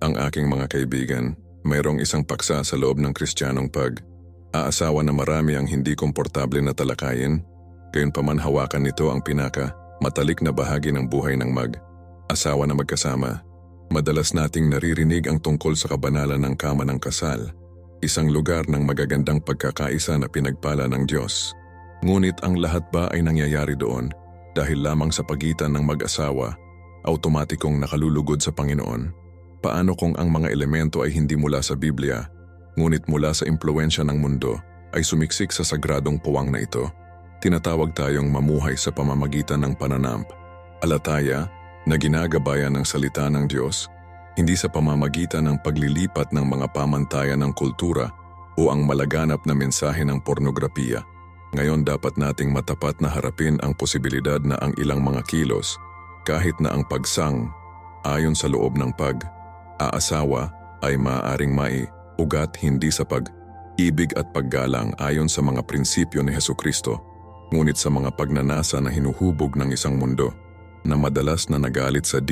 Ang aking mga kaibigan, mayroong isang paksa sa loob ng Kristiyanong aasawa na marami ang hindi komportable na talakayin, gayunpaman hawakan nito ang matalik na bahagi ng buhay ng asawa na magkasama. Madalas nating naririnig ang tungkol sa kabanalan ng kama ng kasal, isang lugar ng magagandang pagkakaisa na pinagpala ng Diyos. Ngunit ang lahat ba ay nangyayari doon dahil lamang sa pagitan ng mag-asawa, automatikong nakalulugod sa Panginoon? Paano kung ang mga elemento ay hindi mula sa Biblia, ngunit mula sa impluwensya ng mundo ay sumiksik sa sagradong puwang na ito? Tinatawag tayong mamuhay sa pamamagitan ng pananampalataya na ginagabayan ng salita ng Diyos, hindi sa pamamagitan ng paglilipat ng mga pamantayan ng kultura o ang malaganap na mensahe ng pornografiya. Ngayon dapat nating matapat na harapin ang posibilidad na ang ilang mga kilos, kahit na ang pagsang ayon sa loob ng aasawa ay maaaring ugat hindi sa pag-ibig at paggalang ayon sa mga prinsipyo ni Hesukristo, ngunit sa mga pagnanasa na hinuhubog ng isang mundo na madalas na nagalit sa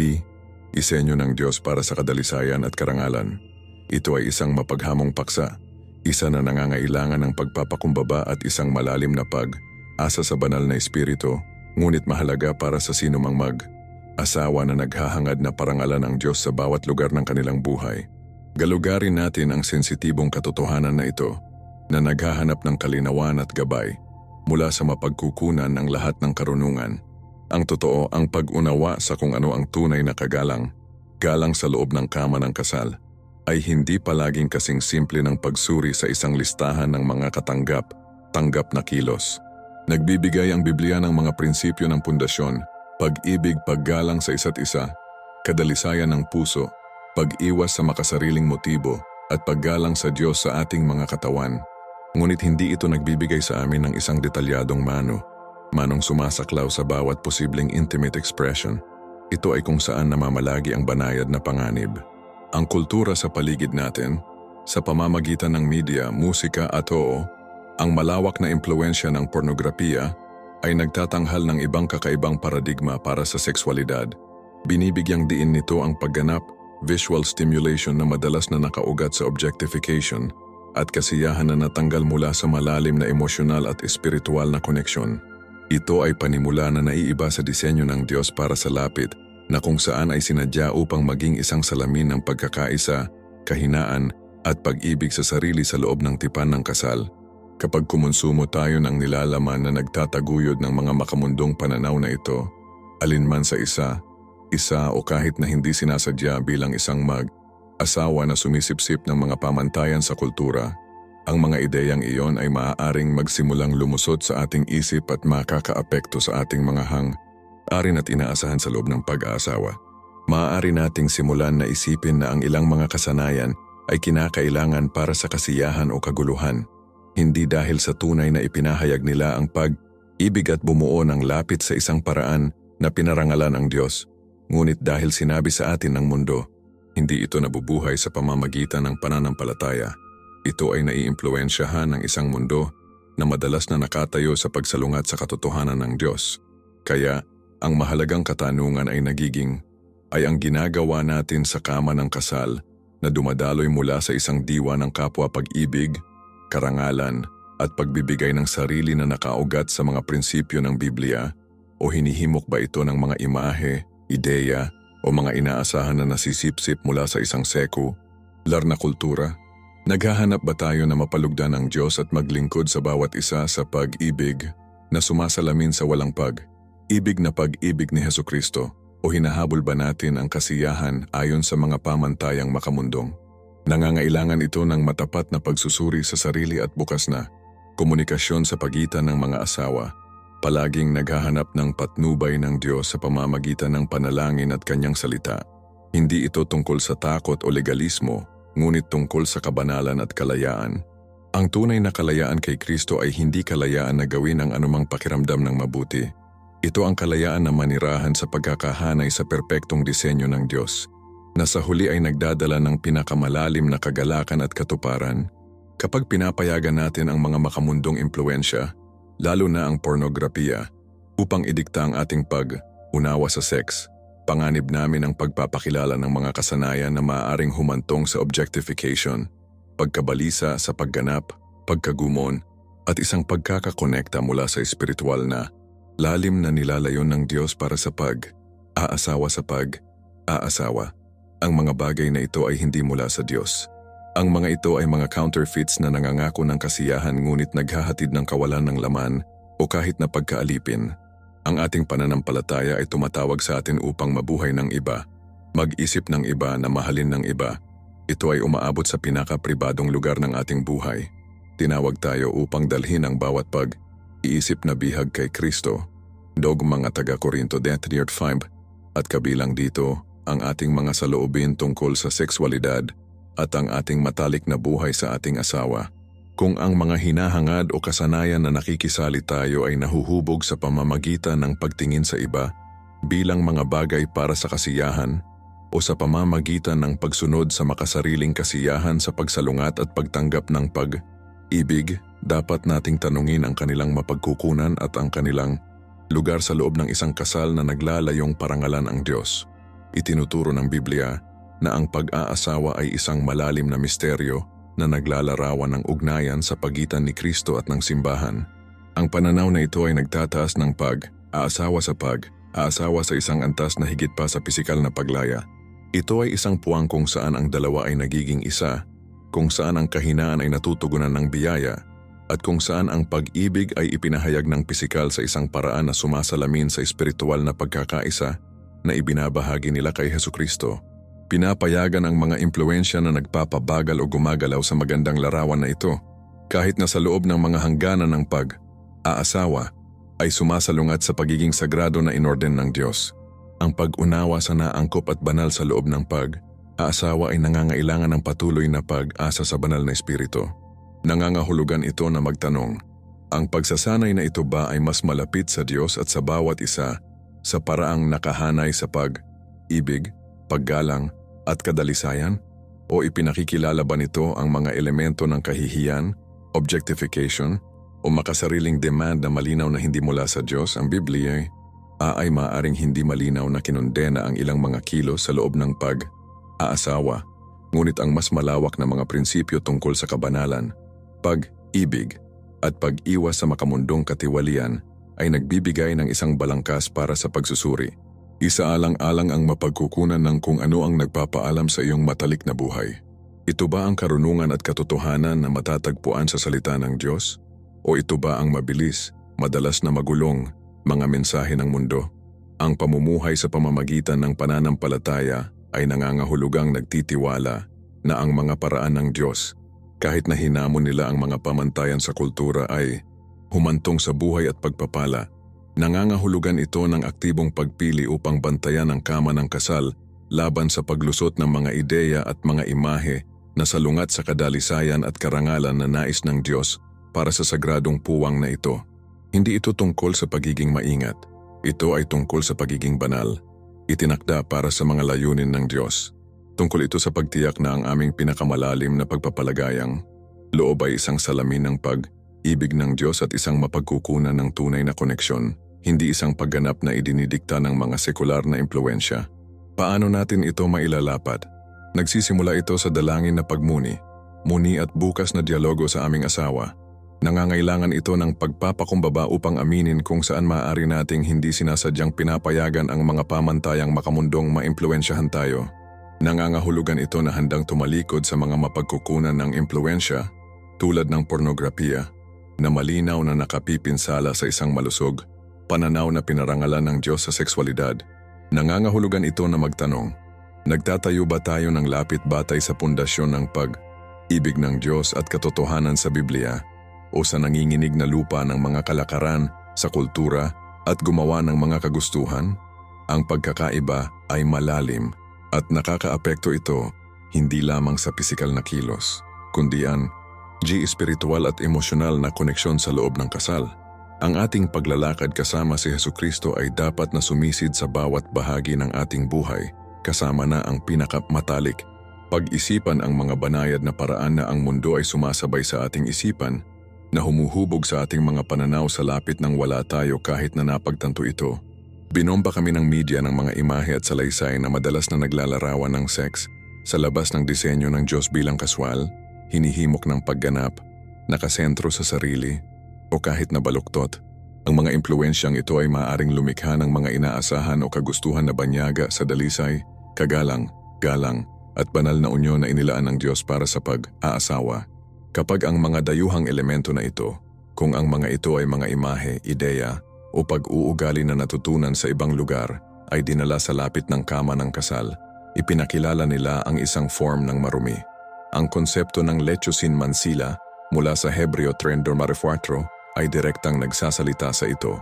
isenyo ng Diyos para sa kadalisayan at karangalan. Ito ay isang mapaghamong paksa, isa na nangangailangan ng pagpapakumbaba at isang malalim na pag-asa sa banal na espiritu, ngunit mahalaga para sa sinumang asawa na naghahangad na parangalan ng Diyos sa bawat lugar ng kanilang buhay. Galugarin natin ang sensitibong katotohanan na ito na naghahanap ng kalinawan at gabay mula sa mapagkukunan ng lahat ng karunungan. Ang totoo, ang pag-unawa sa kung ano ang tunay na galang sa loob ng kama ng kasal, ay hindi palaging kasing simple ng pagsuri sa isang listahan ng mga tanggap na kilos. Nagbibigay ang Biblia ng mga prinsipyo ng pundasyon: pag-ibig, paggalang sa isa't isa, kadalisayan ng puso, pag-iwas sa makasariling motibo, at paggalang sa Diyos sa ating mga katawan. Ngunit hindi ito nagbibigay sa amin ng isang detalyadong manong sumasaklaw sa bawat posibleng intimate expression. Ito ay kung saan namamalagi ang banayad na panganib. Ang kultura sa paligid natin, sa pamamagitan ng media, musika at ang malawak na impluwensya ng pornografiya, ay nagtatanghal ng ibang kakaibang paradigma para sa sexualidad. Binibigyang diin nito ang pagganap, visual stimulation na madalas na nakaugat sa objectification, at kasiyahan na natanggal mula sa malalim na emosyonal at espiritual na koneksyon. Ito ay panimula na naiiba sa disenyo ng Diyos para sa lapit, na kung saan ay sinadya upang maging isang salamin ng pagkakaisa, kahinaan, at pag-ibig sa sarili sa loob ng tipan ng kasal. Kapag kumonsumo tayo ng nilalaman na nagtataguyod ng mga makamundong pananaw na ito, alinman sa isa o kahit na hindi sinasadya bilang isang asawa na sumisipsip ng mga pamantayan sa kultura, ang mga ideyang iyon ay maaaring magsimulang lumusot sa ating isip at makakaapekto sa ating mga hang-arin at inaasahan sa loob ng pag-aasawa. Maaari nating simulan na isipin na ang ilang mga kasanayan ay kinakailangan para sa kasiyahan o kaguluhan, hindi dahil sa tunay na ipinahayag nila ang pag-ibig at bumuo ng lapit sa isang paraan na pinarangalan ang Diyos. Ngunit dahil sinabi sa atin ng mundo, hindi ito nabubuhay sa pamamagitan ng pananampalataya. Ito ay naiimpluwensyahan ng isang mundo na madalas na nakatayo sa pagsalungat sa katotohanan ng Diyos. Kaya, ang mahalagang katanungan ay ang ginagawa natin sa kama ng kasal na dumadaloy mula sa isang diwa ng kapwa pag-ibig, karangalan, at pagbibigay ng sarili na nakaugat sa mga prinsipyo ng Biblia, o hinihimok ba ito ng mga imahe, ideya, o mga inaasahan na nasisipsip mula sa isang sekular na kultura? Naghahanap ba tayo na mapalugdan ng Diyos at maglingkod sa bawat isa sa pag-ibig na sumasalamin sa walang pag-ibig na pag-ibig ni Hesukristo, o hinahabol ba natin ang kasiyahan ayon sa mga pamantayang makamundong? Nangangailangan ito ng matapat na pagsusuri sa sarili at bukas na komunikasyon sa pagitan ng mga asawa, palaging naghahanap ng patnubay ng Diyos sa pamamagitan ng panalangin at kanyang salita. Hindi ito tungkol sa takot o legalismo, ngunit tungkol sa kabanalan at kalayaan. Ang tunay na kalayaan kay Kristo ay hindi kalayaan na gawin ang anumang pakiramdam ng mabuti. Ito ang kalayaan na manirahan sa pagkakahanay sa perpektong disenyo ng Diyos, na sa huli ay nagdadala ng pinakamalalim na kagalakan at katuparan. Kapag pinapayagan natin ang mga makamundong impluwensya, lalo na ang pornografiya, upang idikta ang ating pag-unawa sa sex, Panganib namin ang pagpapakilala ng mga kasanayan na maaaring humantong sa objectification, pagkabalisa sa pagganap, pagkagumon, at isang pagkakakonekta mula sa espiritual na lalim na nilalayon ng Diyos para sa aasawa sa aasawa. Ang mga bagay na ito ay hindi mula sa Diyos. Ang mga ito ay mga counterfeits na nangangako ng kasiyahan ngunit naghahatid ng kawalan ng laman o kahit na pagkaalipin. Ang ating pananampalataya ay tumatawag sa atin upang mabuhay ng iba, mag-isip ng iba na mahalin ng iba. Ito ay umaabot sa pinaka-pribadong lugar ng ating buhay. Tinawag tayo upang dalhin ang bawat iisip na bihag kay Kristo. Mga taga-Korinto 3:5 at kabilang dito ang ating mga saloobin tungkol sa sexualidad at ang ating matalik na buhay sa ating asawa. Kung ang mga hinahangad o kasanayan na nakikisali tayo ay nahuhubog sa pamamagitan ng pagtingin sa iba bilang mga bagay para sa kasiyahan o sa pamamagitan ng pagsunod sa makasariling kasiyahan sa pagsalungat at pagtanggap ng pag-ibig, dapat nating tanungin ang kanilang mapagkukunan at ang kanilang lugar sa loob ng isang kasal na naglalayong parangalan ang Diyos. Itinuturo ng Biblia na ang pag-aasawa ay isang malalim na misteryo na naglalarawan ng ugnayan sa pagitan ni Kristo at ng simbahan. Ang pananaw na ito ay nagtataas ng aasawa sa isang antas na higit pa sa pisikal na paglaya. Ito ay isang puwang kung saan ang dalawa ay nagiging isa, kung saan ang kahinaan ay natutugunan ng biyaya, at kung saan ang pag-ibig ay ipinahayag ng pisikal sa isang paraan na sumasalamin sa espiritual na pagkakaisa na ibinabahagi nila kay Hesukristo. Pinapayagan ang mga impluensya na nagpapabagal o gumagalaw sa magandang larawan na ito, kahit na sa loob ng mga hangganan ng aasawa ay sumasalungat sa pagiging sagrado na inorden ng Diyos. Ang pag-unawa sa naangkop at banal sa loob ng aasawa ay nangangailangan ng patuloy na pag-asa sa banal na espiritu. Nangangahulugan ito na magtanong, ang pagsasanay na ito ba ay mas malapit sa Diyos at sa bawat isa sa paraang nakahanay sa pag-ibig, paggalang, at kadalisayan? O ipinakikilala ba nito ang mga elemento ng kahihiyan, objectification, o makasariling demand na malinaw na hindi mula sa Diyos? Ang Biblia ay maaaring hindi malinaw na kinondena ang ilang mga kilos sa loob ng aasawa, ngunit ang mas malawak na mga prinsipyo tungkol sa kabanalan, pag-ibig, at pag-iwas sa makamundong katiwalian ay nagbibigay ng isang balangkas para sa pagsusuri. Isaalang-alang ang mapagkukunan ng kung ano ang nagpapaalam sa iyong matalik na buhay. Ito ba ang karunungan at katotohanan na matatagpuan sa salita ng Diyos? O ito ba ang mabilis, madalas na magulong, mga mensahe ng mundo? Ang pamumuhay sa pamamagitan ng pananampalataya ay nangangahulugang nagtitiwala na ang mga paraan ng Diyos, kahit na hinamon nila ang mga pamantayan sa kultura ay humantong sa buhay at pagpapala. Nangangahulugan ito ng aktibong pagpili upang bantayan ang kama ng kasal laban sa paglusot ng mga ideya at mga imahe na salungat sa kadalisayan at karangalan na nais ng Diyos para sa sagradong puwang na ito. Hindi ito tungkol sa pagiging maingat. Ito ay tungkol sa pagiging banal. Itinakda para sa mga layunin ng Diyos. Tungkol ito sa pagtiyak na ang aming pinakamalalim na pagpapalagayang loob ay isang salamin ng pag-ibig ng Diyos at isang mapagkukunan ng tunay na koneksyon, hindi isang pagganap na idinidikta ng mga sekular na impluensya. Paano natin ito mailalapat? Nagsisimula ito sa dalangin na pagmuni, muni at bukas na dialogo sa aming asawa. Nangangailangan ito ng pagpapakumbaba upang aminin kung saan maaari nating hindi sinasadyang pinapayagan ang mga pamantayang makamundong maimpluensyahan tayo. Nangangahulugan ito na handang tumalikod sa mga mapagkukunan ng impluensya tulad ng pornografiya na malinaw na nakapipinsala sa isang malusog pananaw na pinarangalan ng Diyos sa sexualidad. Nangangahulugan ito na magtanong, nagtatayo ba tayo ng lapit batay sa pundasyon ng pag-ibig ng Diyos at katotohanan sa Biblia o sa nanginginig na lupa ng mga kalakaran sa kultura at gumawa ng mga kagustuhan? Ang pagkakaiba ay malalim at nakakaapekto ito hindi lamang sa pisikal na kilos, kundi ang espiritual at emosyonal na koneksyon sa loob ng kasal. Ang ating paglalakad kasama si Hesukristo ay dapat na sumisid sa bawat bahagi ng ating buhay, kasama na ang pinakamatalik. Pag-isipan ang mga banayad na paraan na ang mundo ay sumasabay sa ating isipan, na humuhubog sa ating mga pananaw sa lapit ng wala tayo kahit na napagtanto ito. Binomba kami ng media ng mga imahe at salaysay na madalas na naglalarawan ng sex sa labas ng disenyo ng Diyos bilang kaswal, hinihimok ng pagganap, nakasentro sa sarili, o kahit na baluktot. Ang mga impluensyang ito ay maaaring lumikha ng mga inaasahan o kagustuhan na banyaga sa dalisay, kagalang, galang, at banal na unyon na inilaan ng Diyos para sa pag-aasawa. Kapag ang mga dayuhang elemento na ito, kung ang mga ito ay mga imahe, ideya, o pag-uugali na natutunan sa ibang lugar, ay dinala sa lapit ng kama ng kasal, ipinakilala nila ang isang form ng marumi. Ang konsepto ng lechosin mansila mula sa Hebreo 3:4 ay direktang nagsasalita sa ito.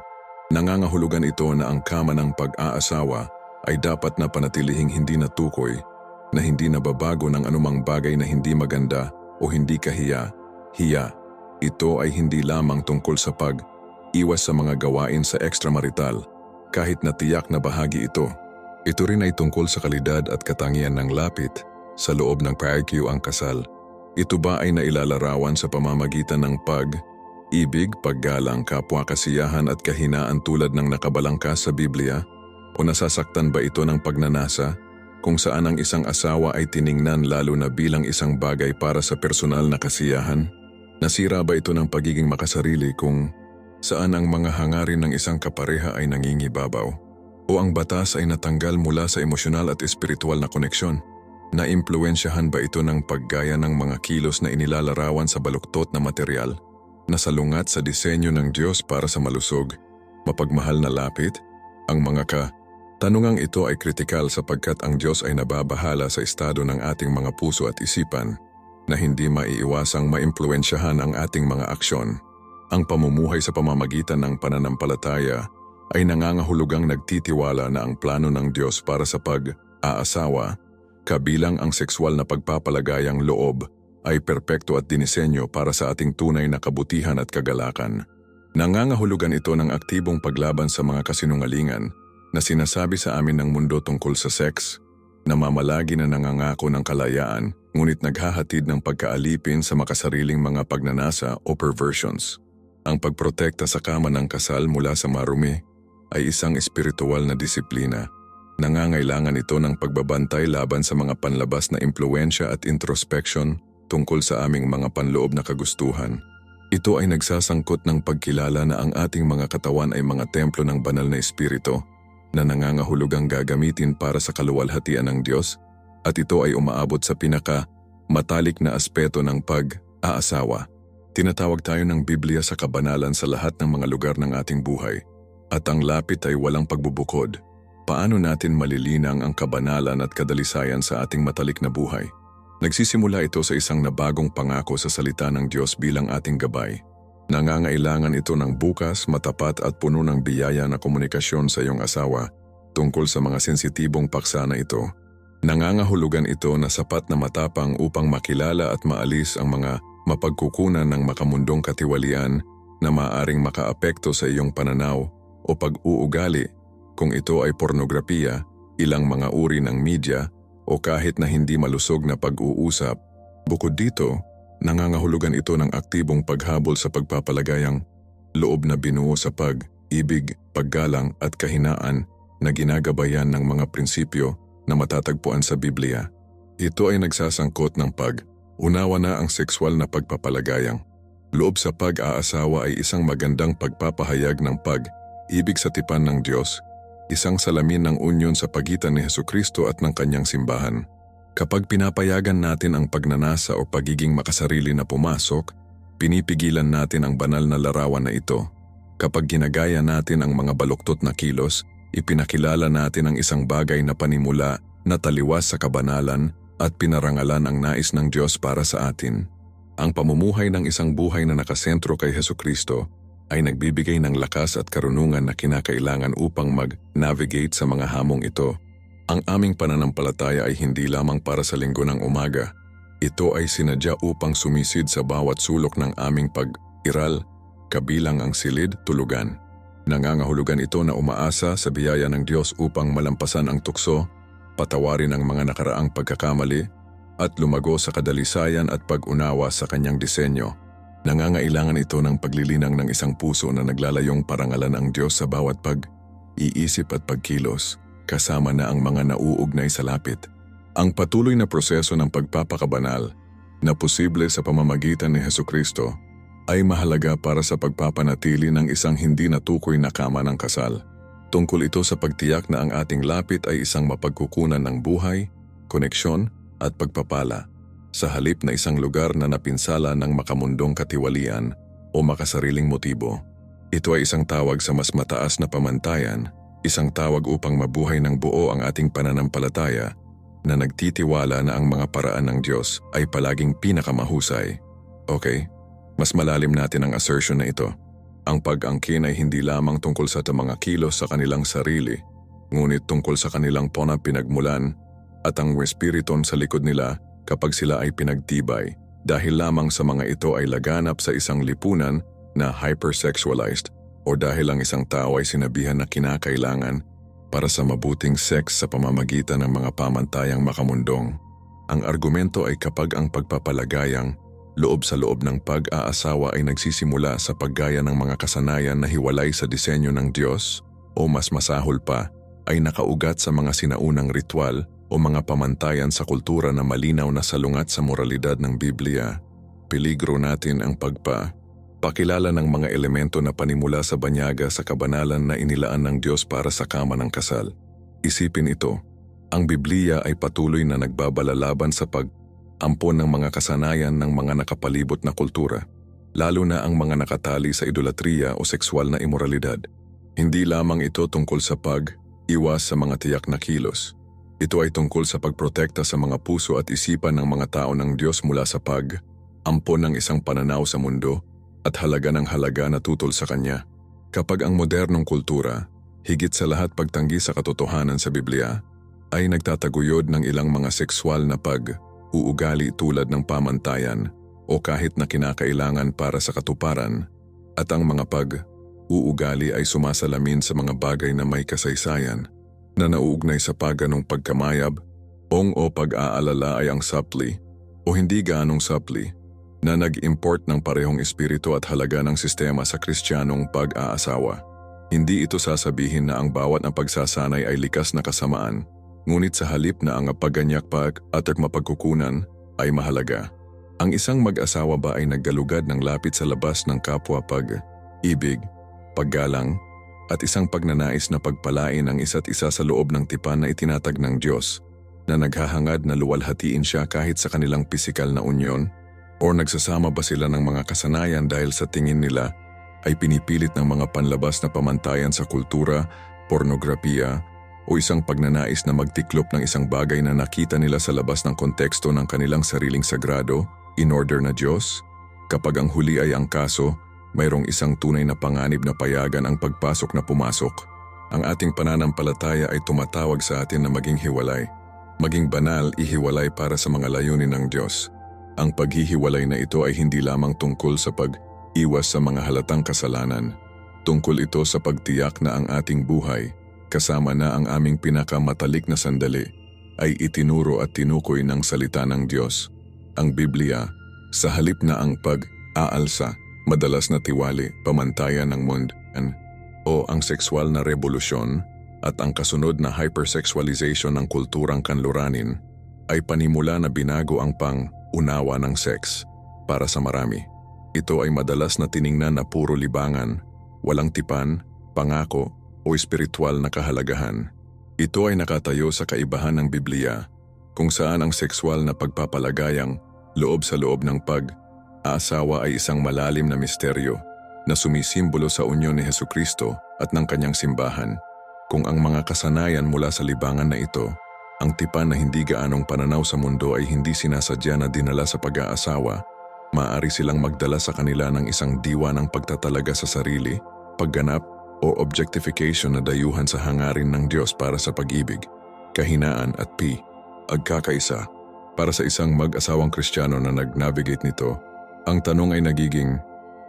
Nangangahulugan ito na ang kama ng pag-aasawa ay dapat na panatilihing hindi natukoy, na hindi nababago ng anumang bagay na hindi maganda o hindi kahiya. Ito ay hindi lamang tungkol sa pag-iwas sa mga gawain sa extramarital, kahit na tiyak na bahagi ito. Ito rin ay tungkol sa kalidad at katangian ng lapit sa loob ng paikyu ang kasal. Ito ba ay nailalarawan sa pamamagitan ng pag-ibig, paggalang, kapwa kasiyahan at kahinaan tulad ng nakabalangkas sa Biblia? O nasasaktan ba ito ng pagnanasa, kung saan ang isang asawa ay tiningnan lalo na bilang isang bagay para sa personal na kasiyahan? Nasira ba ito ng pagiging makasarili kung saan ang mga hangarin ng isang kapareha ay nangingibabaw? O ang batas ay natanggal mula sa emosyonal at espiritual na koneksyon? Naimpluwensyahan ba ito ng paggaya ng mga kilos na inilalarawan sa baluktot na material, na salungat sa disenyo ng Diyos para sa malusog, mapagmahal na lapit? Ang mga tanungang ito ay kritikal sapagkat ang Diyos ay nababahala sa estado ng ating mga puso at isipan, na hindi maiiwasang maimpluwensyahan ang ating mga aksyon. Ang pamumuhay sa pamamagitan ng pananampalataya ay nangangahulugang nagtitiwala na ang plano ng Diyos para sa pag-aasawa, kabilang ang sexual na pagpapalagayang loob, ay perpekto at dinisenyo para sa ating tunay na kabutihan at kagalakan. Nangangahulugan ito ng aktibong paglaban sa mga kasinungalingan na sinasabi sa amin ng mundo tungkol sa sex, na mamalagi na nangangako ng kalayaan ngunit naghahatid ng pagkaalipin sa makasariling mga pagnanasa o perversions. Ang pagprotekta sa kama ng kasal mula sa marumi ay isang espiritual na disiplina. Nangangailangan ito ng pagbabantay laban sa mga panlabas na impluensya at introspection tungkol sa aming mga panloob na kagustuhan. Ito ay nagsasangkot ng pagkilala na ang ating mga katawan ay mga templo ng banal na espiritu na nangangahulugang gagamitin para sa kaluwalhatian ng Diyos, at ito ay umaabot sa pinaka-matalik na aspeto ng pag-aasawa. Tinatawag tayo ng Biblia sa kabanalan sa lahat ng mga lugar ng ating buhay, at ang lapit ay walang pagbubukod. Paano natin malilinang ang kabanalan at kadalisayan sa ating matalik na buhay? Nagsisimula ito sa isang nabagong pangako sa salita ng Diyos bilang ating gabay. Nangangailangan ito ng bukas, matapat at puno ng biyaya na komunikasyon sa iyong asawa tungkol sa mga sensitibong paksa na ito. Nangangahulugan ito na sapat na matapang upang makilala at maalis ang mga mapagkukunan ng makamundong katiwalian na maaaring makaapekto sa iyong pananaw o pag-uugali, kung ito ay pornografiya, ilang mga uri ng media, o kahit na hindi malusog na pag-uusap. Bukod dito, nangangahulugan ito ng aktibong paghabol sa pagpapalagayang loob na binuo sa pag-ibig, paggalang at kahinaan na ginagabayan ng mga prinsipyo na matatagpuan sa Biblia. Ito ay nagsasangkot ng pag-unawa na ang sexual na pagpapalagayang loob sa pag-aasawa ay isang magandang pagpapahayag ng pag-ibig sa tipan ng Diyos, isang salamin ng unyon sa pagitan ni Hesukristo at ng kanyang simbahan. Kapag pinapayagan natin ang pagnanasa o pagiging makasarili na pumasok, pinipigilan natin ang banal na larawan na ito. Kapag ginagaya natin ang mga baluktot na kilos, ipinakilala natin ang isang bagay na panimula na taliwas sa kabanalan at pinarangalan ang nais ng Diyos para sa atin. Ang pamumuhay ng isang buhay na nakasentro kay Hesukristo ay nagbibigay ng lakas at karunungan na kinakailangan upang mag-navigate sa mga hamong ito. Ang aming pananampalataya ay hindi lamang para sa linggo ng umaga. Ito ay sinadya upang sumisid sa bawat sulok ng aming pag-iral, kabilang ang silid, tulugan. Nangangahulugan ito na umaasa sa biyaya ng Diyos upang malampasan ang tukso, patawarin ang mga nakaraang pagkakamali, at lumago sa kadalisayan at pag-unawa sa kanyang disenyo. Nangangailangan ito ng paglilinang ng isang puso na naglalayong parangalan ang Diyos sa bawat iisip at pagkilos, kasama na ang mga nauugnay sa lapit. Ang patuloy na proseso ng pagpapakabanal na posible sa pamamagitan ni Hesukristo ay mahalaga para sa pagpapanatili ng isang hindi natukoy na kama ng kasal. Tungkol ito sa pagtiyak na ang ating lapit ay isang mapagkukunan ng buhay, koneksyon at pagpapala, sa halip na isang lugar na napinsala ng makamundong katiwalian o makasariling motibo. Ito ay isang tawag sa mas mataas na pamantayan, isang tawag upang mabuhay ng buo ang ating pananampalataya na nagtitiwala na ang mga paraan ng Diyos ay palaging pinakamahusay. Okay? Mas malalim natin ang assertion na ito. Ang pag-angkin ay hindi lamang tungkol sa mga kilos sa kanilang sarili, ngunit tungkol sa kanilang pinagmulan at ang espiriton sa likod nila kapag sila ay pinagtibay, dahil lamang sa mga ito ay laganap sa isang lipunan na hypersexualized o dahil ang isang tao ay sinabihan na kinakailangan para sa mabuting sex sa pamamagitan ng mga pamantayang makamundong. Ang argumento ay kapag ang pagpapalagayang loob sa loob ng pag-aasawa ay nagsisimula sa paggaya ng mga kasanayan na hiwalay sa disenyo ng Diyos o mas masahol pa ay nakaugat sa mga sinaunang ritual o mga pamantayan sa kultura na malinaw na salungat sa moralidad ng Biblia, peligro natin ang pakilala ng mga elemento na panimula sa banyaga sa kabanalan na inilaan ng Diyos para sa kama ng kasal. Isipin ito, ang Biblia ay patuloy na nagbabalalaban sa pag-ampon ng mga kasanayan ng mga nakapalibot na kultura, lalo na ang mga nakatali sa idolatriya o sexual na imoralidad. Hindi lamang ito tungkol sa pag-iwas sa mga tiyak na kilos. Ito ay tungkol sa pagprotekta sa mga puso at isipan ng mga tao ng Diyos mula sa pag-ampon ng isang pananaw sa mundo at halaga ng halaga na tutol sa Kanya. Kapag ang modernong kultura, higit sa lahat pagtanggi sa katotohanan sa Biblia, ay nagtataguyod ng ilang mga sexual na pag-uugali tulad ng pamantayan o kahit na kinakailangan para sa katuparan, at ang mga pag-uugali ay sumasalamin sa mga bagay na may kasaysayan na nauugnay sa paganong pagkamayab o pag-aalala ay ang sapli o hindi gaanong sapli na nag-import ng parehong espiritu at halaga ng sistema sa Kristiyanong pag-aasawa. Hindi ito sasabihin na ang bawat na pagsasanay ay likas na kasamaan, ngunit sa halip na ang pagganyak at mapagkukunan ay mahalaga. Ang isang mag-asawa ba ay naggalugad ng lapit sa labas ng kapwa pag-ibig, paggalang, at isang pagnanais na pagpalain ang isa't isa sa loob ng tipan na itinatag ng Diyos, na naghahangad na luwalhatiin siya kahit sa kanilang pisikal na unyon? O nagsasama ba sila ng mga kasanayan dahil sa tingin nila ay pinipilit ng mga panlabas na pamantayan sa kultura, pornografiya, o isang pagnanais na magtiklop ng isang bagay na nakita nila sa labas ng konteksto ng kanilang sariling sagrado, in order na Diyos? Kapag ang huli ay ang kaso, mayroong isang tunay na panganib na payagan ang pagpasok na pumasok. Ang ating pananampalataya ay tumatawag sa atin na maging hiwalay. Maging banal, ihiwalay para sa mga layunin ng Diyos. Ang paghihiwalay na ito ay hindi lamang tungkol sa pag-iwas sa mga halatang kasalanan. Tungkol ito sa pagtiyak na ang ating buhay, kasama na ang aming pinakamatalik na sandali, ay itinuro at tinukoy ng salita ng Diyos. Ang Biblia, sa halip na ang pag-aalsa, madalas na tiwali, pamantayan ng mundan, o ang sexual na revolusyon, at ang kasunod na hypersexualization ng kulturang kanluranin, ay panimula na binago ang unawa ng sex. Para sa marami, ito ay madalas na tiningnan na puro libangan, walang tipan, pangako, o espiritual na kahalagahan. Ito ay nakatayo sa kaibahan ng Biblia, kung saan ang sexual na pagpapalagayang loob sa loob ng pag-aasawa ay isang malalim na misteryo na sumisimbolo sa unyon ni Hesukristo at ng kanyang simbahan. Kung ang mga kasanayan mula sa libangan na ito, ang tipan na hindi gaanong pananaw sa mundo ay hindi sinasadya na dinala sa pag-aasawa, maaari silang magdala sa kanila ng isang diwa ng pagtatalaga sa sarili, pagganap, o objectification na dayuhan sa hangarin ng Diyos para sa pag-ibig, kahinaan at agkakaisa. Para sa isang mag-asawang Kristiyano na nag-navigate nito, ang tanong ay nagiging,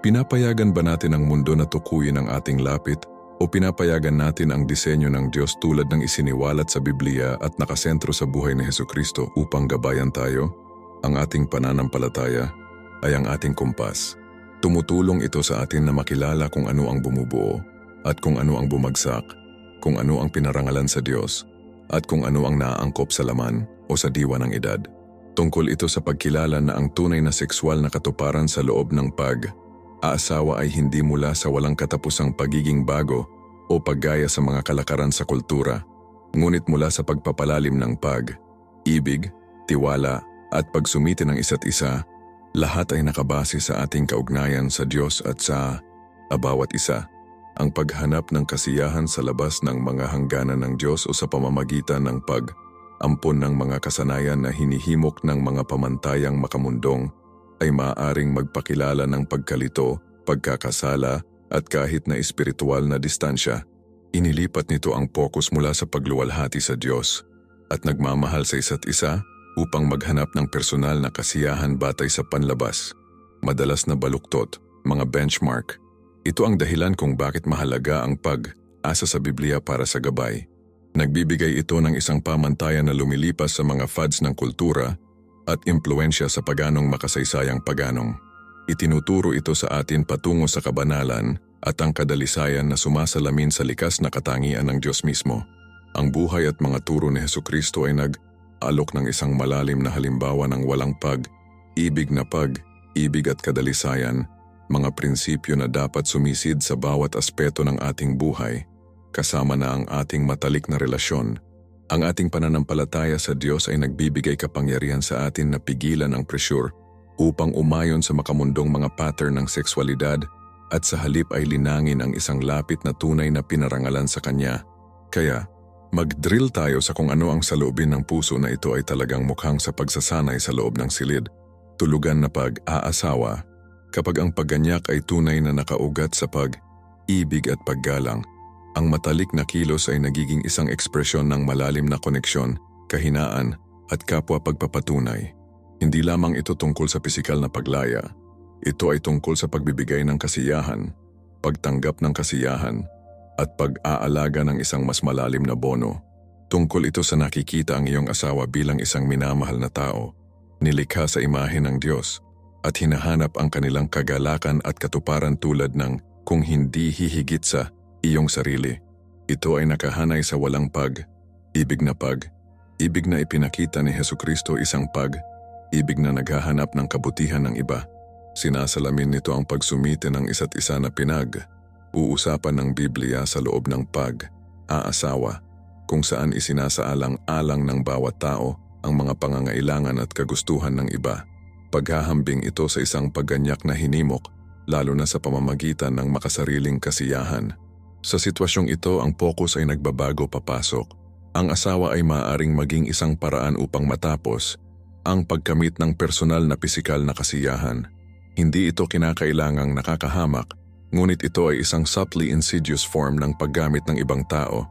pinapayagan ba natin ang mundo na tukuyin ang ating lapit? O pinapayagan natin ang disenyo ng Diyos tulad ng isiniwalat sa Biblia at nakasentro sa buhay ni Hesukristo upang gabayan tayo? Ang ating pananampalataya ay ang ating kumpas. Tumutulong ito sa atin na makilala kung ano ang bumubuo at kung ano ang bumagsak. kung ano ang pinarangalan sa Diyos, at kung ano ang naaangkop sa laman o sa diwa ng edad. Tungkol ito sa pagkilala na ang tunay na sexual na katuparan sa loob ng pag-aasawa ay hindi mula sa walang katapusang pagiging bago o paggaya sa mga kalakaran sa kultura, ngunit mula sa pagpapalalim ng pag-ibig, tiwala at pagsumiti ng isa't isa. Lahat ay nakabase sa ating kaugnayan sa Diyos at sa bawat isa. Ang paghanap ng kasiyahan sa labas ng mga hangganan ng Diyos o sa pamamagitan ng pag-ampon ng mga kasanayan na hinihimok ng mga pamantayang makamundong ay maaaring magpakilala ng pagkalito, pagkakasala at kahit na espiritual na distansya. Inilipat nito ang focus mula sa pagluwalhati sa Diyos at nagmamahal sa isa't isa upang maghanap ng personal na kasiyahan batay sa panlabas, madalas na baluktot, mga benchmark. Ito ang dahilan kung bakit mahalaga ang pag-asa sa Biblia para sa gabay. Nagbibigay ito ng isang pamantayan na lumilipas sa mga fads ng kultura at impluensya sa paganong makasaysayang paganong. Itinuturo ito sa atin patungo sa kabanalan at ang kadalisayan na sumasalamin sa likas na katangian ng Diyos mismo. Ang buhay at mga turo ni Hesukristo ay nag-alok ng isang malalim na halimbawa ng walang pag-ibig na pag-ibig at kadalisayan, mga prinsipyo na dapat sumisid sa bawat aspeto ng ating buhay, kasama na ang ating matalik na relasyon. Ang ating pananampalataya sa Diyos ay nagbibigay kapangyarihan sa atin na pigilan ang pressure upang umayon sa makamundong mga pattern ng sexualidad at sa halip ay linangin ang isang lapit na tunay na pinarangalan sa Kanya. Kaya, mag-drill tayo sa kung ano ang saloobin ng puso na ito ay talagang mukhang sa pagsasanay sa loob ng silid, tulugan na pag-aasawa. Kapag ang pagganyak ay tunay na nakaugat sa pag-ibig at paggalang, ang matalik na kilos ay nagiging isang ekspresyon ng malalim na koneksyon, kahinaan at kapwa pagpapatunay. Hindi lamang ito tungkol sa pisikal na paglaya. Ito ay tungkol sa pagbibigay ng kasiyahan, pagtanggap ng kasiyahan, at pag-aalaga ng isang mas malalim na bono. Tungkol ito sa nakikita ang iyong asawa bilang isang minamahal na tao, nilikha sa imahe ng Diyos, at hinahanap ang kanilang kagalakan at katuparan tulad ng kung hindi hihigit sa iyong sarili. Ito ay nakahanay sa walang pag-ibig na ipinakita ni Hesukristo, isang pag-ibig na naghahanap ng kabutihan ng iba. Sinasalamin nito ang pagsumite ng isa't isa na pinag-uusapan ng Biblia sa loob ng pag-aasawa, kung saan isinasaalang-alang ng bawat tao ang mga pangangailangan at kagustuhan ng iba. Paghahambing ito sa isang pagganyak na hinimok, lalo na sa pamamagitan ng makasariling kasiyahan. Sa sitwasyong ito, ang focus ay nagbabago papasok. Ang asawa ay maaaring maging isang paraan upang matapos ang pagkamit ng personal na pisikal na kasiyahan. Hindi ito kinakailangang nakakahamak, ngunit ito ay isang subtly insidious form ng paggamit ng ibang tao.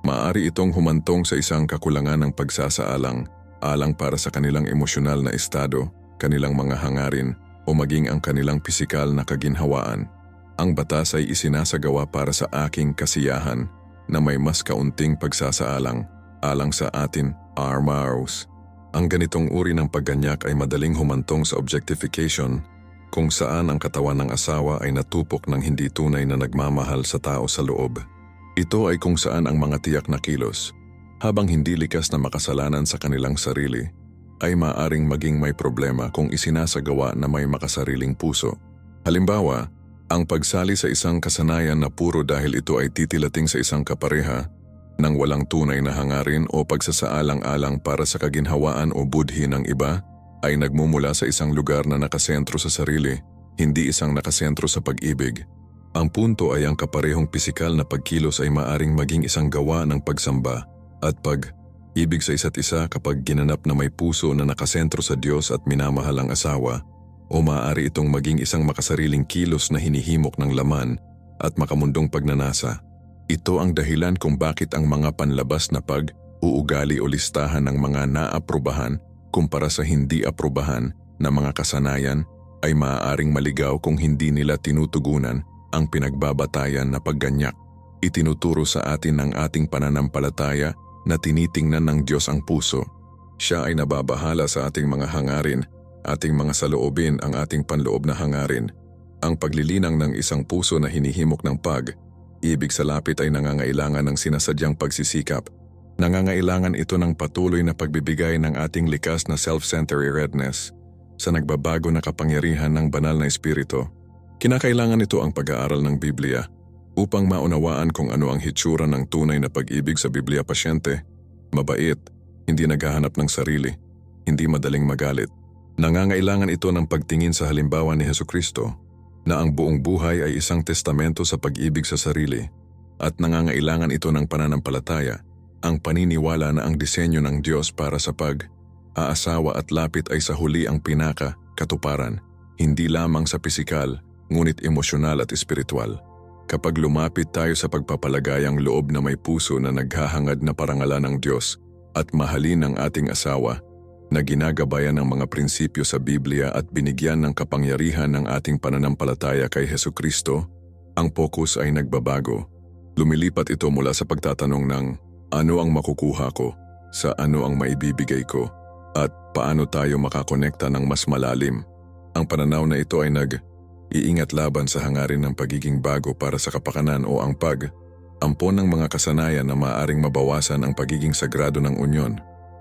Maaari itong humantong sa isang kakulangan ng pagsasaalang-alang para sa kanilang emosyonal na estado, kanilang mga hangarin, o maging ang kanilang pisikal na kaginhawaan. Ang batas ay isinasagawa para sa aking kasiyahan na may mas kaunting pagsasaalang-alang sa atin, armaros. Ang ganitong uri ng pagganyak ay madaling humantong sa objectification, kung saan ang katawan ng asawa ay natupok ng hindi tunay na nagmamahal sa tao sa loob. Ito ay kung saan ang mga tiyak na kilos, habang hindi likas na makasalanan sa kanilang sarili, ay maaring maging may problema kung isinasagawa na may makasariling puso. Halimbawa, ang pagsali sa isang kasanayan na puro dahil ito ay titilating sa isang kapareha nang walang tunay na hangarin o pagsasaalang-alang para sa kaginhawaan o budhi ng iba ay nagmumula sa isang lugar na nakasentro sa sarili, hindi isang nakasentro sa pag-ibig. Ang punto ay ang kaparehong pisikal na pagkilos ay maaring maging isang gawa ng pagsamba at pag-ibig sa isa't isa kapag ginanap na may puso na nakasentro sa Diyos at minamahal ang asawa, o maaari itong maging isang makasariling kilos na hinihimok ng laman at makamundong pagnanasa. Ito ang dahilan kung bakit ang mga panlabas na pag-uugali o listahan ng mga naaprubahan kumpara sa hindi aprubahan na mga kasanayan ay maaaring maligaw kung hindi nila tinutugunan ang pinagbabatayan na pagganyak. Itinuturo sa atin ng ating pananampalataya na tinitingnan ng Diyos ang puso. Siya ay nababahala sa ating mga hangarin, ating mga saloobin, ang ating panloob na hangarin. Ang paglilinang ng isang puso na hinihimok ng Ibig sa lapit ay nangangailangan ng sinasadyang pagsisikap. Nangangailangan ito ng patuloy na pagbibigay ng ating likas na self-centeredness sa nagbabago na kapangyarihan ng banal na espiritu. Kinakailangan ito ang pag-aaral ng Biblia upang maunawaan kung ano ang hitsura ng tunay na pag-ibig sa Biblia. Pasyente, mabait, hindi naghahanap ng sarili, hindi madaling magalit. Nangangailangan ito ng pagtingin sa halimbawa ni Hesukristo na ang buong buhay ay isang testamento sa pag-ibig sa sarili at nangangailangan ito ng pananampalataya, ang paniniwala na ang disenyo ng Diyos para sa pag-aasawa at lapit ay sa huli ang pinaka-katuparan, hindi lamang sa pisikal, ngunit emosyonal at espiritual. Kapag lumapit tayo sa pagpapalagayang loob na may puso na naghahangad na parangalan ng Diyos at mahalin ang ating asawa, na ginagabayan ng mga prinsipyo sa Biblia at binigyan ng kapangyarihan ng ating pananampalataya kay Hesukristo, ang focus ay nagbabago. Lumilipat ito mula sa pagtatanong ng ano ang makukuha ko, sa ano ang maibibigay ko, at paano tayo makakonekta ng mas malalim. Ang pananaw na ito ay nag-iingat laban sa hangarin ng pagiging bago para sa kapakanan o ang pag-ampon ng mga kasanayan na maaaring mabawasan ang pagiging sagrado ng unyon.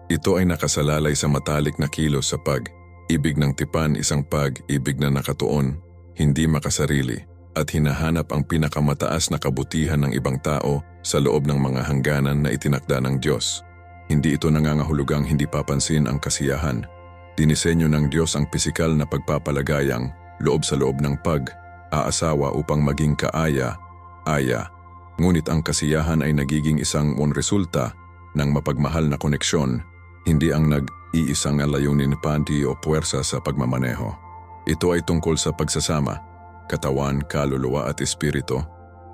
Ito ay nakasalalay sa matalik na kilos sa pag-ibig ng tipan, isang pag-ibig na nakatuon, hindi makasarili, at hinahanap ang pinakamataas na kabutihan ng ibang tao sa loob ng mga hangganan na itinakda ng Diyos. Hindi ito nangangahulugang hindi papansin ang kasiyahan. Dinisenyo ng Diyos ang pisikal na pagpapalagayang loob sa loob ng pag-aasawa upang maging kaaya-aya. Ngunit ang kasiyahan ay nagiging isang resulta ng mapagmahal na koneksyon, hindi ang nag-iisang layunin panti o puwersa sa pagmamaneho. Ito ay tungkol sa pagsasama, katawan, kaluluwa at espiritu,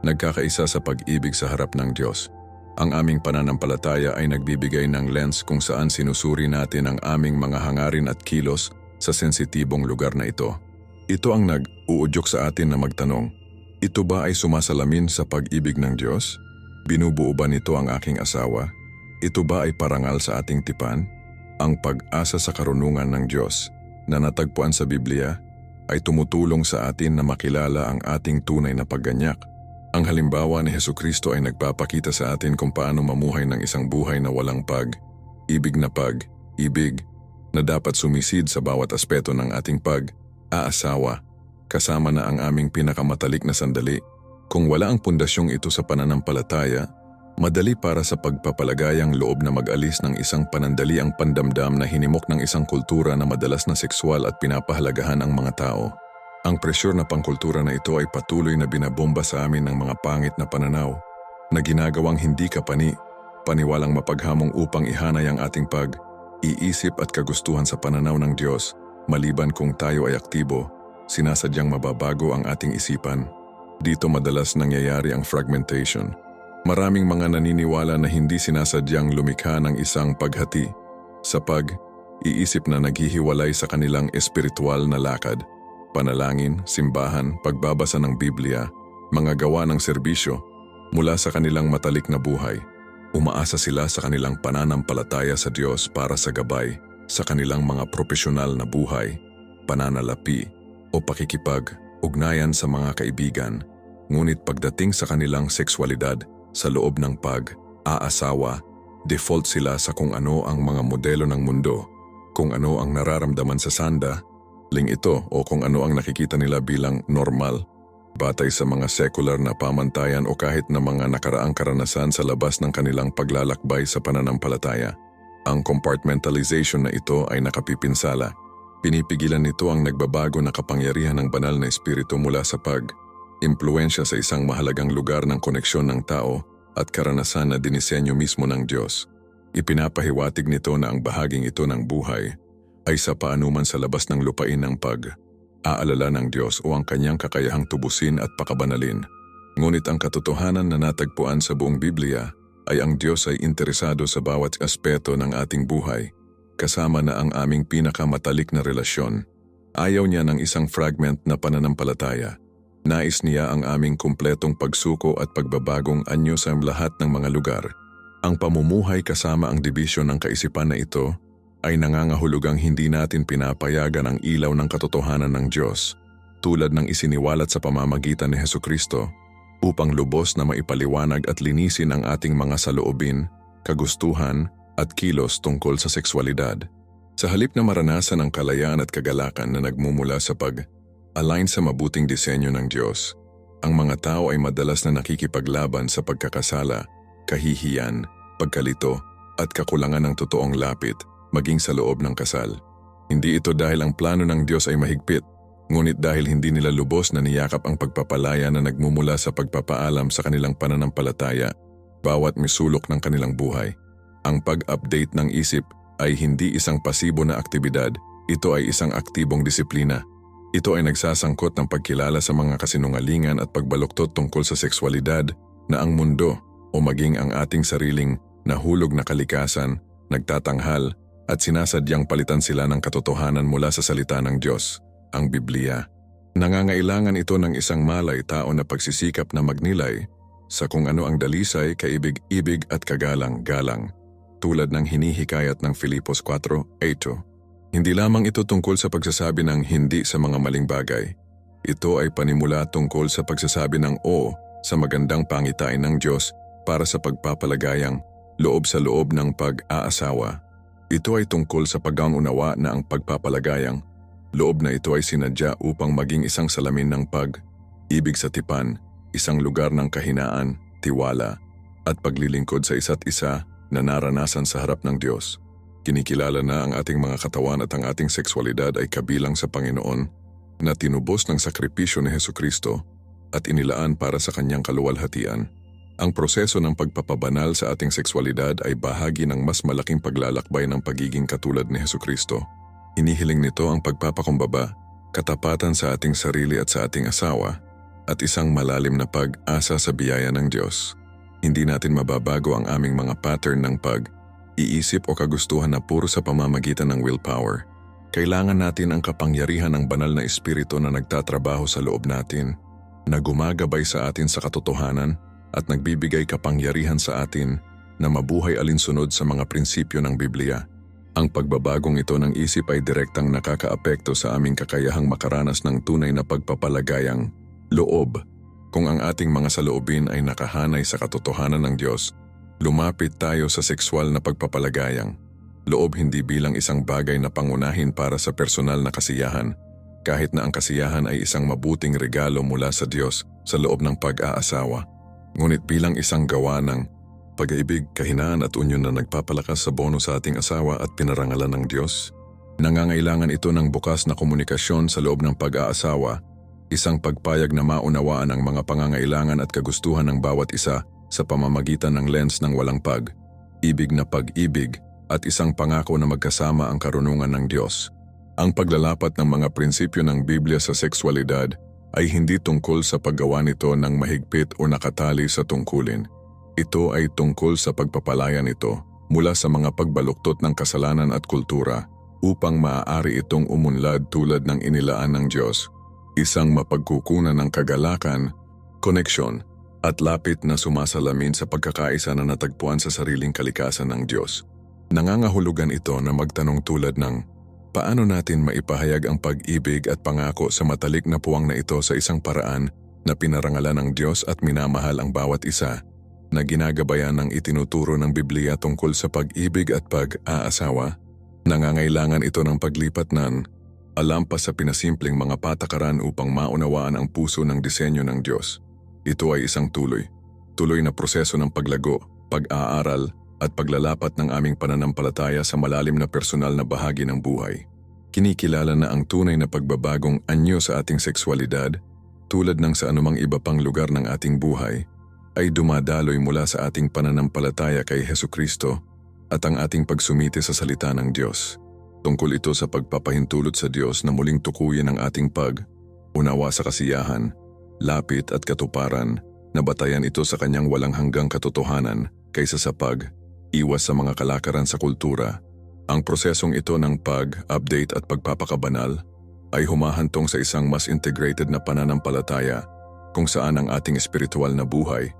nagkakaisa sa pag-ibig sa harap ng Diyos. Ang aming pananampalataya ay nagbibigay ng lens kung saan sinusuri natin ang aming mga hangarin at kilos sa sensitibong lugar na ito. Ito ang nag-uudyok sa atin na magtanong, ito ba ay sumasalamin sa pag-ibig ng Diyos? Binubuo ba nito ang aking asawa? Ito ba ay parangal sa ating tipan? Ang pag-asa sa karunungan ng Diyos na natagpuan sa Biblia ay tumutulong sa atin na makilala ang ating tunay na pagganyak. Ang halimbawa ni Hesukristo ay nagpapakita sa atin kung paano mamuhay ng isang buhay na walang pag-ibig na dapat sumisid sa bawat aspeto ng ating pag-aasawa, kasama na ang aming pinakamatalik na sandali. Kung wala ang pundasyong ito sa pananampalataya, madali para sa pagpapalagayang loob na mag-alis ng isang panandaliang pandamdam na hinimok ng isang kultura na madalas na sekswal at pinapahalagahan ang mga tao. Ang presyur na pangkultura na ito ay patuloy na binabomba sa amin ng mga pangit na pananaw na ginagawang hindi paniwalang mapaghamong upang ihanay ang ating pag-iisip at kagustuhan sa pananaw ng Diyos, maliban kung tayo ay aktibo, sinasadyang mababago ang ating isipan. Dito madalas nangyayari ang fragmentation. Maraming mga naniniwala na hindi sinasadyang lumikha ng isang paghati sa pag-iisip na naghihiwalay sa kanilang espiritual na lakad, panalangin, simbahan, pagbabasa ng Biblia, mga gawa ng serbisyo, mula sa kanilang matalik na buhay. Umaasa sila sa kanilang pananampalataya sa Diyos para sa gabay sa kanilang mga profesional na buhay, pananalapi o pakikipag-ugnayan sa mga kaibigan. Ngunit pagdating sa kanilang sexualidad, sa loob ng pag-aasawa, default sila sa kung ano ang mga modelo ng mundo, kung ano ang nararamdaman sa sandaling ito o kung ano ang nakikita nila bilang normal, batay sa mga secular na pamantayan o kahit na mga nakaraang karanasan sa labas ng kanilang paglalakbay sa pananampalataya. Ang compartmentalization na ito ay nakapipinsala. Pinipigilan nito ang nagbabago na kapangyarihan ng banal na espiritu mula sa impluensya sa isang mahalagang lugar ng koneksyon ng tao at karanasan na dinisenyo mismo ng Diyos. Ipinapahiwatig nito na ang bahaging ito ng buhay ay sa paanuman sa labas ng lupain ng pag-aalala ng Diyos o ang kanyang kakayahang tubusin at pakabanalin. Ngunit ang katotohanan na natagpuan sa buong Biblia ay ang Diyos ay interesado sa bawat aspeto ng ating buhay, kasama na ang aming pinakamatalik na relasyon. Ayaw niya ng isang fragment na pananampalataya. Nais niya ang aming kumpletong pagsuko at pagbabagong anyo sa lahat ng mga lugar. Ang pamumuhay kasama ang dibisyon ng kaisipan na ito ay nangangahulugang hindi natin pinapayagan ang ilaw ng katotohanan ng Diyos, tulad ng isiniwalat sa pamamagitan ni Hesukristo, upang lubos na maipaliwanag at linisin ang ating mga saloobin, kagustuhan at kilos tungkol sa sexualidad. Sa halip na maranasan ang kalayaan at kagalakan na nagmumula sa pag-align sa mabuting disenyo ng Diyos, ang mga tao ay madalas na nakikipaglaban sa pagkakasala, kahihiyan, pagkalito at kakulangan ng totoong lapit maging sa loob ng kasal. Hindi ito dahil ang plano ng Diyos ay mahigpit, ngunit dahil hindi nila lubos na niyakap ang pagpapalaya na nagmumula sa pagpapaalam sa kanilang pananampalataya, bawat misulok ng kanilang buhay. Ang pag-update ng isip ay hindi isang pasibo na aktibidad, ito ay isang aktibong disiplina. Ito ay nagsasangkot ng pagkilala sa mga kasinungalingan at pagbaluktot tungkol sa sexualidad na ang mundo o maging ang ating sariling nahulog na kalikasan, nagtatanghal at sinasadyang palitan sila ng katotohanan mula sa salita ng Diyos, ang Biblia. Nangangailangan ito ng isang malay tao na pagsisikap na magnilay sa kung ano ang dalisay, kaibig-ibig at kagalang-galang, tulad ng hinihikayat ng Filipos 4:8. Hindi lamang ito tungkol sa pagsasabi ng hindi sa mga maling bagay. Ito ay panimula tungkol sa pagsasabi ng o sa magandang pangitain ng Diyos para sa pagpapalagayang loob sa loob ng pag-aasawa. Ito ay tungkol sa pag-unawa na ang pagpapalagayang loob na ito ay sinadya upang maging isang salamin ng pag-ibig sa tipan, isang lugar ng kahinaan, tiwala, at paglilingkod sa isa't isa na naranasan sa harap ng Diyos. Kinikilala na ang ating mga katawan at ang ating sexualidad ay kabilang sa Panginoon na tinubos ng sakripisyo ni Hesukristo at inilaan para sa kanyang kaluwalhatian. Ang proseso ng pagpapabanal sa ating sexualidad ay bahagi ng mas malaking paglalakbay ng pagiging katulad ni Hesukristo. Hinihiling nito ang pagpapakumbaba, katapatan sa ating sarili at sa ating asawa, at isang malalim na pag-asa sa biyaya ng Diyos. Hindi natin mababago ang aming mga pattern ng pag-iisip o kagustuhan na puro sa pamamagitan ng willpower. Kailangan natin ang kapangyarihan ng banal na espiritu na nagtatrabaho sa loob natin, na gumagabay sa atin sa katotohanan at nagbibigay kapangyarihan sa atin na mabuhay alinsunod sa mga prinsipyo ng Biblia. Ang pagbabagong ito ng isip ay direktang nakakaapekto sa aming kakayahang makaranas ng tunay na pagpapalagayang loob. Kung ang ating mga saloobin ay nakahanay sa katotohanan ng Diyos, lumapit tayo sa sexual na pagpapalagayang loob hindi bilang isang bagay na pangunahin para sa personal na kasiyahan, kahit na ang kasiyahan ay isang mabuting regalo mula sa Diyos sa loob ng pag-aasawa, ngunit bilang isang gawa ng pag-ibig, kahinaan at unyon na nagpapalakas sa bono sa ating asawa at pinarangalan ng Diyos. Nangangailangan ito ng bukas na komunikasyon sa loob ng pag-aasawa, isang pagpayag na maunawaan ang mga pangangailangan at kagustuhan ng bawat isa sa pamamagitan ng lens ng walang pag-ibig na pag-ibig at isang pangako na magkasama ang karunungan ng Diyos. Ang paglalapat ng mga prinsipyo ng Biblia sa sexualidad ay hindi tungkol sa paggawa nito ng mahigpit o nakatali sa tungkulin. Ito ay tungkol sa pagpapalaya nito mula sa mga pagbaluktot ng kasalanan at kultura upang maaari itong umunlad tulad ng inilaan ng Diyos. Isang mapagkukunan ng kagalakan, koneksyon, at lapit na sumasalamin sa pagkakaisa na natagpuan sa sariling kalikasan ng Diyos. Nangangahulugan ito na magtanong tulad ng, paano natin maipahayag ang pag-ibig at pangako sa matalik na puwang na ito sa isang paraan na pinarangalan ng Diyos at minamahal ang bawat isa, na ginagabayan ng itinuturo ng Biblia tungkol sa pag-ibig at pag-aasawa? Nangangailangan ito ng paglipat ng alampas sa pinasimpleng mga patakaran upang maunawaan ang puso ng disenyo ng Diyos. Ito ay isang tuloy na proseso ng paglago, pag-aaral, at paglalapat ng aming pananampalataya sa malalim na personal na bahagi ng buhay. Kinikilala na ang tunay na pagbabagong anyo sa ating sexualidad, tulad ng sa anumang iba pang lugar ng ating buhay, ay dumadaloy mula sa ating pananampalataya kay Hesukristo at ang ating pagsumite sa salita ng Diyos. Tungkol ito sa pagpapahintulot sa Diyos na muling tukuyin ang ating pag-unawa sa kasiyahan, lapit at katuparan, na batayan ito sa kanyang walang hanggang katotohanan kaysa sa pag-iwas sa mga kalakaran sa kultura. Ang prosesong ito ng pag-update at pagpapakabanal ay humahantong sa isang mas integrated na pananampalataya kung saan ang ating espiritual na buhay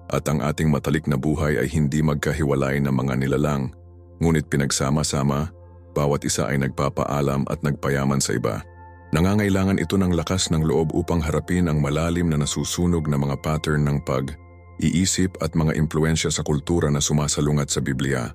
at ang ating matalik na buhay ay hindi magkahiwalay na mga nilalang, ngunit pinagsama-sama, bawat isa ay nagpapaalam at nagpayaman sa iba. Nangangailangan ito ng lakas ng loob upang harapin ang malalim na nasusunog na mga pattern ng pag-iisip at mga impluensya sa kultura na sumasalungat sa Biblia.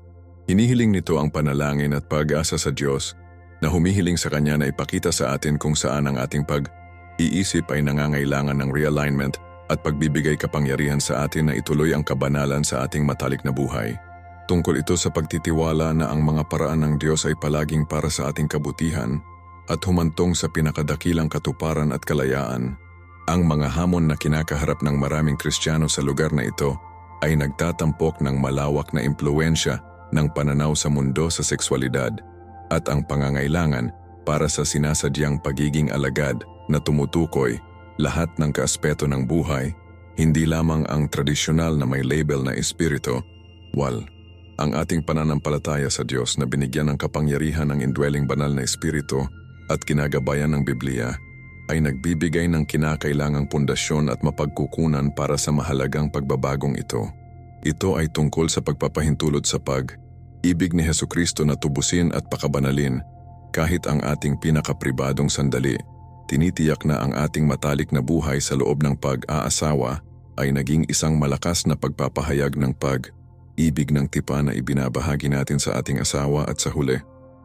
Hinihiling nito ang panalangin at pag-asa sa Diyos na humihiling sa Kanya na ipakita sa atin kung saan ang ating pag-iisip ay nangangailangan ng realignment at pagbibigay kapangyarihan sa atin na ituloy ang kabanalan sa ating matalik na buhay. Tungkol ito sa pagtitiwala na ang mga paraan ng Diyos ay palaging para sa ating kabutihan at humantong sa pinakadakilang katuparan at kalayaan. Ang mga hamon na kinakaharap ng maraming Kristiyano sa lugar na ito ay nagtatampok ng malawak na impluensya ng pananaw sa mundo sa sexualidad at ang pangangailangan para sa sinasadyang pagiging alagad na tumutukoy lahat ng kaaspeto ng buhay, hindi lamang ang tradisyonal na may label na espiritu, ang ating pananampalataya sa Diyos na binigyan ng kapangyarihan ng indwelling banal na espiritu at kinagabayan ng Biblia ay nagbibigay ng kinakailangang pundasyon at mapagkukunan para sa mahalagang pagbabagong ito. Ito ay tungkol sa pagpapahintulot sa pag-ibig ni Hesukristo na tubusin at pakabanalin kahit ang ating pinakapribadong sandali. Tinitiyak na ang ating matalik na buhay sa loob ng pag-aasawa ay naging isang malakas na pagpapahayag ng pag-ibig ng tipan na ibinabahagi natin sa ating asawa at sa huli,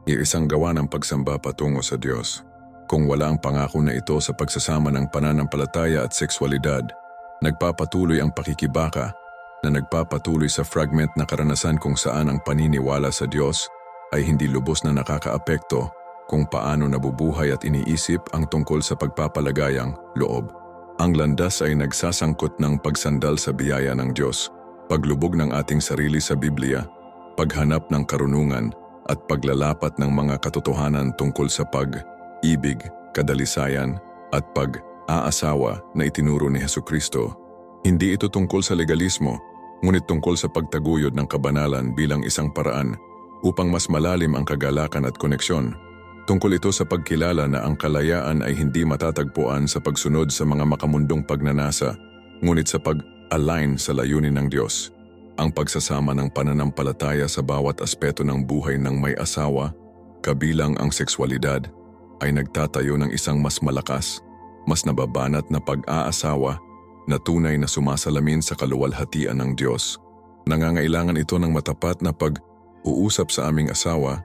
isang gawa ng pagsamba patungo sa Diyos. Kung wala ang pangako na ito sa pagsasama ng pananampalataya at sexualidad, nagpapatuloy ang pakikibaka na nagpapatuloy sa fragment na karanasan kung saan ang paniniwala sa Diyos ay hindi lubos na nakakaapekto kung paano nabubuhay at iniisip ang tungkol sa pagpapalagayang loob. Ang landas ay nagsasangkot ng pagsandal sa biyaya ng Diyos, paglubog ng ating sarili sa Biblia, paghanap ng karunungan, at paglalapat ng mga katotohanan tungkol sa pag-ibig, kadalisayan, at pag-aasawa na itinuro ni Hesukristo. Hindi ito tungkol sa legalismo, ngunit tungkol sa pagtaguyod ng kabanalan bilang isang paraan upang mas malalim ang kagalakan at koneksyon. Tungkol ito sa pagkilala na ang kalayaan ay hindi matatagpuan sa pagsunod sa mga makamundong pagnanasa, ngunit sa pag-align sa layunin ng Diyos. Ang pagsasama ng pananampalataya sa bawat aspeto ng buhay ng may asawa, kabilang ang sexualidad, ay nagtatayo ng isang mas malakas, mas nababanat na pag-aasawa na tunay na sumasalamin sa kaluwalhatian ng Diyos. Nangangailangan ito ng matapat na pag-uusap sa aming asawa,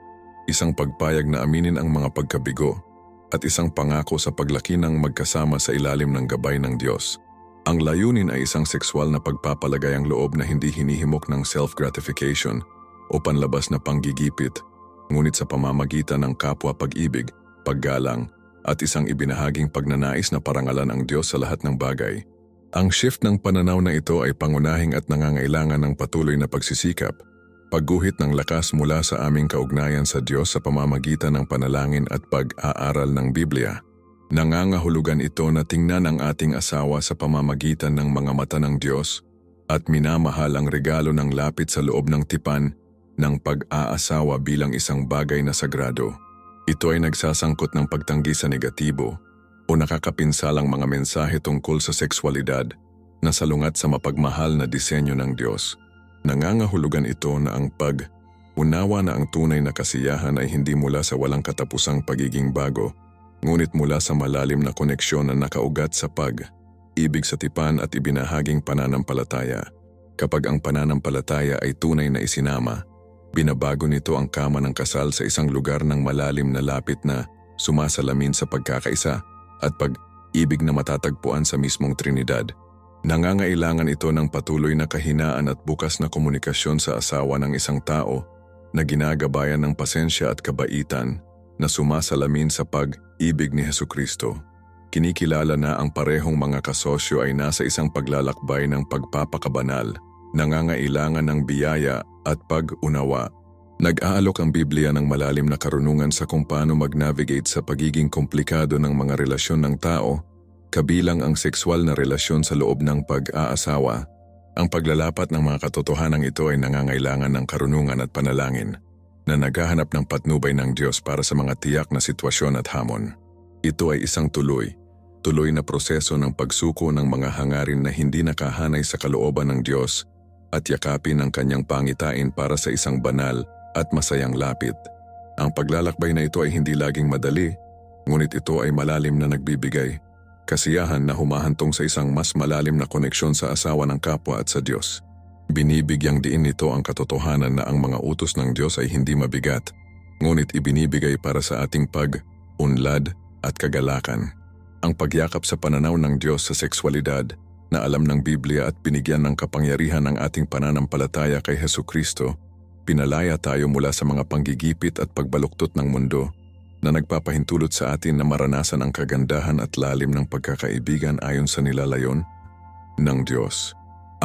isang pagpayag na aminin ang mga pagkabigo, at isang pangako sa paglaki ng magkasama sa ilalim ng gabay ng Diyos. Ang layunin ay isang sexual na pagpapalagayang loob na hindi hinihimok ng self-gratification o panlabas na panggigipit, ngunit sa pamamagitan ng kapwa pag-ibig, paggalang, at isang ibinahaging pagnanais na parangalan ang Diyos sa lahat ng bagay. Ang shift ng pananaw na ito ay pangunahing at nangangailangan ng patuloy na pagsisikap, pagguhit ng lakas mula sa aming kaugnayan sa Diyos sa pamamagitan ng panalangin at pag-aaral ng Biblia. Nangangahulugan ito na tingnan ang ating asawa sa pamamagitan ng mga mata ng Diyos at minamahal ang regalo ng lapit sa loob ng tipan ng pag-aasawa bilang isang bagay na sagrado. Ito ay nagsasangkot ng pagtanggi sa negatibo o nakakapinsalang mga mensahe tungkol sa sexualidad na salungat sa mapagmahal na disenyo ng Diyos. Nangangahulugan ito na ang pag-unawa na ang tunay na kasiyahan ay hindi mula sa walang katapusang pagiging bago, ngunit mula sa malalim na koneksyon na nakaugat sa pag-ibig sa tipan at ibinahaging pananampalataya. Kapag ang pananampalataya ay tunay na isinama, binabago nito ang kama ng kasal sa isang lugar ng malalim na lapit na sumasalamin sa pagkakaisa at pag-ibig na matatagpuan sa mismong Trinidad. Nangangailangan ito ng patuloy na kahinaan at bukas na komunikasyon sa asawa ng isang tao na ginagabayan ng pasensya at kabaitan na sumasalamin sa pag-ibig ni Hesukristo. Kinikilala na ang parehong mga kasosyo ay nasa isang paglalakbay ng pagpapakabanal, nangangailangan ng biyaya at pag-unawa. Nag-aalok ang Biblia ng malalim na karunungan sa kung paano mag-navigate sa pagiging komplikado ng mga relasyon ng tao, kabilang ang sexual na relasyon sa loob ng pag-aasawa. Ang paglalapat ng mga katotohanan ito ay nangangailangan ng karunungan at panalangin na naghahanap ng patnubay ng Diyos para sa mga tiyak na sitwasyon at hamon. Ito ay isang tuloy na proseso ng pagsuko ng mga hangarin na hindi nakahanay sa kalooban ng Diyos at yakapin ang kanyang pangitain para sa isang banal at masayang lapit. Ang paglalakbay na ito ay hindi laging madali, ngunit ito ay malalim na nagbibigay. Kasiyahan na humahantong sa isang mas malalim na koneksyon sa asawa ng kapwa at sa Diyos. Binibigyang diin nito ang katotohanan na ang mga utos ng Diyos ay hindi mabigat, ngunit ibinibigay para sa ating pag-unlad at kagalakan. Ang pagyakap sa pananaw ng Diyos sa sexualidad na alam ng Biblia at binigyan ng kapangyarihan ng ating pananampalataya kay Hesukristo, pinalaya tayo mula sa mga panggigipit at pagbaluktot ng mundo na nagpapahintulot sa atin na maranasan ang kagandahan at lalim ng pagkakaibigan ayon sa nilalayon ng Diyos.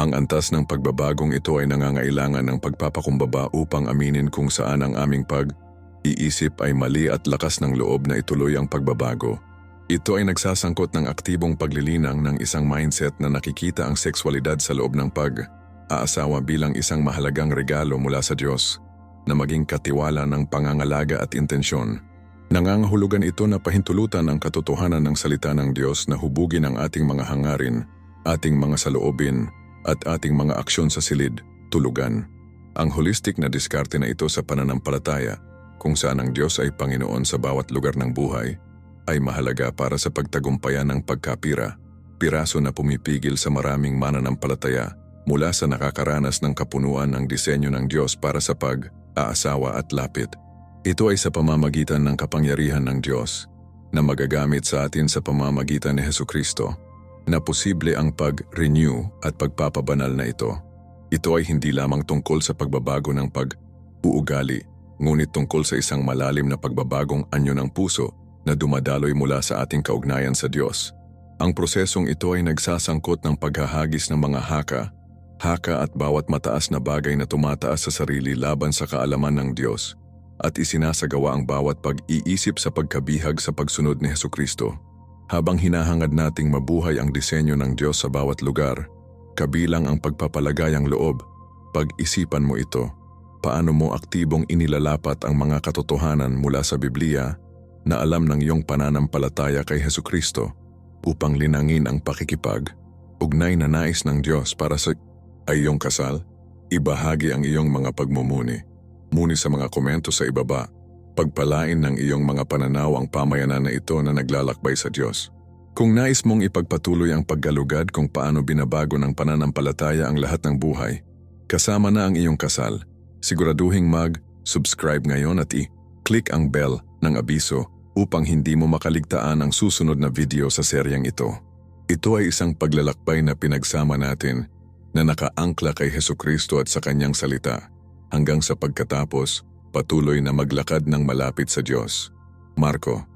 Ang antas ng pagbabagong ito ay nangangailangan ng pagpapakumbaba upang aminin kung saan ang aming pag-iisip ay mali at lakas ng loob na ituloy ang pagbabago. Ito ay nagsasangkot ng aktibong paglilinang ng isang mindset na nakikita ang sexualidad sa loob ng pag-aasawa bilang isang mahalagang regalo mula sa Diyos na maging katiwala ng pangangalaga at intensyon. Nangangahulugan ito na pahintulutan ang katotohanan ng salita ng Diyos na hubugin ang ating mga hangarin, ating mga saloobin, at ating mga aksyon sa silid, tulugan. Ang holistic na diskarte na ito sa pananampalataya, kung saan ang Diyos ay Panginoon sa bawat lugar ng buhay, ay mahalaga para sa pagtagumpayan ng pagkapira, piraso na pumipigil sa maraming mananampalataya mula sa nakakaranas ng kapunuan ng disenyo ng Diyos para sa pag-aasawa at lapit. Ito ay sa pamamagitan ng kapangyarihan ng Diyos na magagamit sa atin sa pamamagitan ni Hesukristo na posible ang pag-renew at pagpapabanal na ito. Ito ay hindi lamang tungkol sa pagbabago ng pag-uugali, ngunit tungkol sa isang malalim na pagbabagong anyo ng puso na dumadaloy mula sa ating kaugnayan sa Diyos. Ang prosesong ito ay nagsasangkot ng paghahagis ng mga haka at bawat mataas na bagay na tumataas sa sarili laban sa kaalaman ng Diyos at isinasagawa ang bawat pag-iisip sa pagkabihag sa pagsunod ni Hesukristo. Habang hinahangad nating mabuhay ang disenyo ng Diyos sa bawat lugar, kabilang ang pagpapalagayang loob, pag-isipan mo ito. Paano mo aktibong inilalapat ang mga katotohanan mula sa Biblia na alam ng iyong pananampalataya kay Hesukristo upang linangin ang pakikipag-ugnay na nais ng Diyos para sa iyong kasal? Ibahagi ang iyong mga pagmumuni. Muni sa mga komento sa ibaba, pagpalain ng iyong mga pananaw ang pamayanan na ito na naglalakbay sa Diyos. Kung nais mong ipagpatuloy ang paggalugad kung paano binabago ng pananampalataya ang lahat ng buhay, kasama na ang iyong kasal, siguraduhing mag-subscribe ngayon at i-click ang bell ng abiso upang hindi mo makaligtaan ang susunod na video sa seryeng ito. Ito ay isang paglalakbay na pinagsama natin na nakaangkla kay Hesukristo at sa kanyang salita, hanggang sa pagkatapos, patuloy na maglakad ng malapit sa Diyos. Marko